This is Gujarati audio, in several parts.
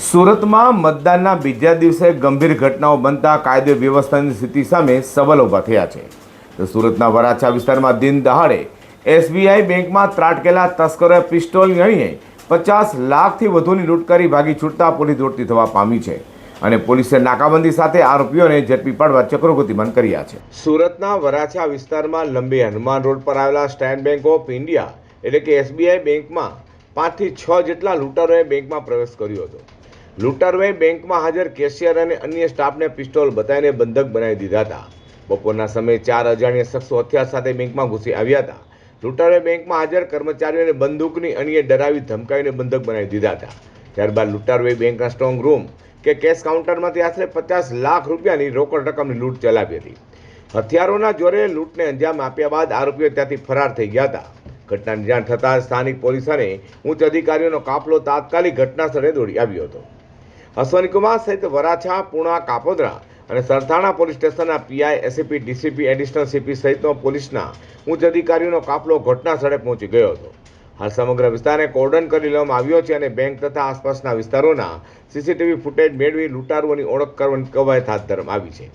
સુરતમાં મતદાનના બીજા દિવસે ગંભીર ઘટનાઓ બનતા કાયદો વ્યવસ્થાની સ્થિતિ સામે સવાલ ઊભા થયા છે. તો સુરતના વરાછા વિસ્તારમાં દિન દહાડે એસબીઆઈ બેંકમાં ત્રાટકેલા તસ્કરોએ પિસ્તોલની અણીએ 50 લાખથી વધુની લૂંટ કરી ભાગી છૂટતા પોલીસ દોડતી થવા પામી છે અને પોલીસે નાકાબંધી સાથે આરોપીઓને ઝડપી પાડવા ચક્રો ગતિમાન કર્યા છે. સુરતના વરાછા વિસ્તારમાં લંબી હનુમાન રોડ પર આવેલા સ્ટેટ બેંક ઓફ ઇન્ડિયા એટલે કે એસબીઆઈ બેંકમાં 5 થી 6 જેટલા લૂંટારોએ બેંકમાં પ્રવેશ કર્યો હતો. લૂંટારોએ બેંકમાં હાજર કેશિયર અને અન્ય સ્ટાફને પિસ્તોલ બતાવીને બંધક બનાવી દીધા હતા. બપોરના સમયે 4 અજાણ્યા શખ્સો હથિયાર સાથે બેંકમાં ઘૂસી આવ્યા હતા. લૂંટારોએ બેંકમાં હાજર કર્મચારીઓને બંદૂકની અણીએ ડરાવી ધમકાવીને બંધક બનાવી દીધા હતા. ત્યારબાદ લૂંટારોએ બેંકના સ્ટ્રોંગ રૂમ કે કેશ કાઉન્ટરમાંથી આશરે 50 લાખ રૂપિયાની રોકડ રકમની લૂંટ ચલાવી હતી. હથિયારોના જોરે લૂંટને અંજામ આપ્યા બાદ આરોપીઓ ત્યાંથી ફરાર થઈ ગયા હતા. ઘટનાની જાણ થતાં સ્થાનિક પોલીસ અને ઉચ્ચ અધિકારીઓનો કાફલો તાત્કાલિક ઘટના સ્થળે દોડી આવ્યો હતો. અશ્વની કુમાર સહિત વરાછા, પૂણા, કાપોદ્રા અને સરથાણા પોલીસ સ્ટેશનના PI, ACP, DCP, additional CP સહિતનો પોલીસના ઉચ્ચ અધિકારીઓનો કાફલો ઘટના સ્થળે પહોંચી ગયો હતો. હાલ સમગ્ર વિસ્તારને કોર્ડન કરી લેવામાં આવ્યો છે અને બેંક તથા આસપાસના વિસ્તારોના સીસીટીવી ફૂટેજ મેળવી લૂંટારુઓની ઓળખ કરવાની કવાયત હાથ ધરવામાં આવી છે.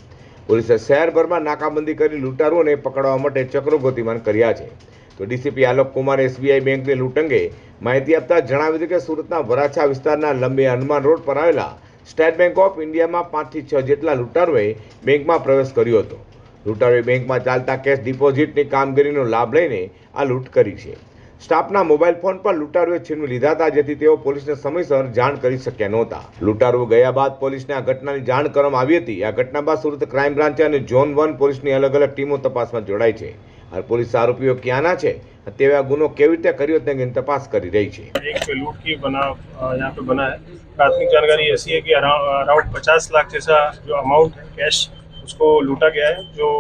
પોલીસે શહેરભરમાં નાકાબંધી કરી લૂંટારુઓને પકડવા માટે ચક્રો ગતિમાન કર્યા છે. તો ડીસીપી આલોક કુમારે એસબીઆઈ બેંકની લૂંટ અંગે માહિતી આપતા જણાવ્યું હતું કે સુરતના વરાછા વિસ્તારના લંબે હનુમાન રોડ પર આવેલા સ્ટેટ બેંક ઓફ ઇન્ડિયામાં 5 થી 6 જેટલા લૂંટારોએ બેંકમાં પ્રવેશ કર્યો હતો. લૂંટારોએ બેંકમાં ચાલતા કેશ ડિપોઝિટની કામગીરીનો લાભ લઈને આ લૂંટ કરી છે. સ્ટાફના મોબાઈલ ફોન પર લૂંટારોએ છીનવી લીધા હતા, જેથી તેઓ પોલીસને સમયસર જાણ કરી શક્યા નહોતા. લૂંટારો ગયા બાદ પોલીસને આ ઘટનાની જાણ કરવામાં આવી હતી. આ ઘટના બાદ સુરત ક્રાઇમ બ્રાન્ચ અને ઝોન 1 પોલીસની અલગ અલગ ટીમો તપાસમાં જોડાઈ છે. और पुलिस आरोपियों क्याना है तेवा गुनो केवी रीते कर्यो तेनी तपास करी रही है. एक लूट की यहाँ पे बना है. प्राथमिक जानकारी ऐसी है कि अराउंड 50 लाख जैसा जो अमाउंट कैश उसको लूटा गया है, जो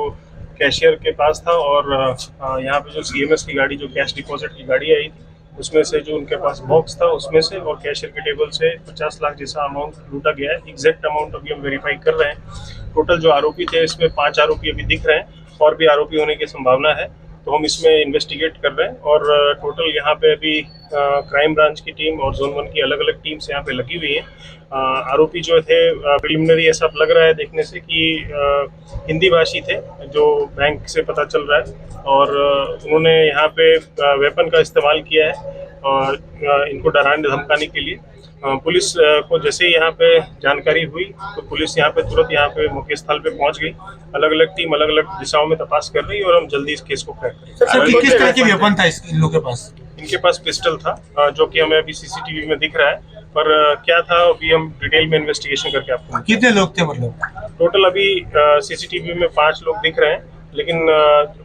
कैशियर के पास था. और यहाँ पे जो सीएमएस की गाड़ी, जो कैश डिपॉजिट की गाड़ी आई थी, उसमें से जो उनके पास बॉक्स था उसमें से और कैशियर के टेबल से 50 लाख जैसा अमाउंट लूटा गया है. एग्जैक्ट अमाउंट अभी हम वेरीफाई कर रहे हैं. टोटल जो आरोपी थे इसमें 5 आरोपी अभी दिख रहे हैं और भी आरोपी होने की संभावना है, तो हम इसमें इन्वेस्टिगेट कर रहे हैं. और टोटल यहाँ पे अभी क्राइम ब्रांच की टीम और जोन 1 की अलग अलग टीम्स यहाँ पे लगी हुई हैं. आरोपी जो थे प्रिलिमिनरी ऐसा लग रहा है देखने से कि हिंदी भाषी थे, जो बैंक से पता चल रहा है. और उन्होंने यहाँ पे वेपन का इस्तेमाल किया है और इनको डराने धमकाने के लिए. पुलिस को जैसे ही यहाँ पे जानकारी हुई तो पुलिस यहाँ पे तुरंत यहाँ पे मौके स्थल पे पहुँच गई. अलग अलग टीम अलग अलग दिशाओं में तपास कर रही है और हम जल्दी इस केस को क्रैक करेंगे. सर, किस तरह की वेपन था इन लोगों के पास? इनके पास पिस्टल था, जो कि हमें अभी सीसीटीवी में दिख रहा है, पर क्या था अभी हम डिटेल में इन्वेस्टिगेशन करके आपको. कितने लोग थे मतलब? टोटल अभी सीसीटीवी में 5 लोग दिख रहे हैं, लेकिन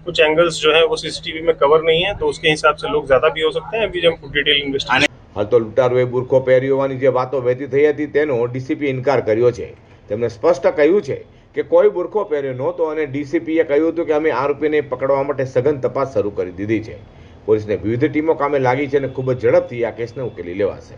कुछ एंगल्स जो है वो सीसीटीवी में कवर नहीं है, तो उसके हिसाब से लोग ज्यादा भी हो सकते हैं. अभी हम डिटेल इन्वेस्टिगेशन. हाल तो लूंटारोए बुरखो પહેર્યો હોવાની જે વાતો વહેતી થઈ હતી તેનો ડીસીપી ઇનકાર કર્યો છે. તેમણે સ્પષ્ટ કહ્યું છે કે કોઈ બુરખો પહેર્યો નહોતો અને ડીસીપીએ કહ્યું હતું કે અમે આરોપીને પકડવા માટે સઘન તપાસ શરૂ કરી દીધી છે. પોલીસને વિવિધ ટીમો કામે લાગી છે અને ખૂબ જ ઝડપથી આ કેસને ઉકેલી લેવાશે.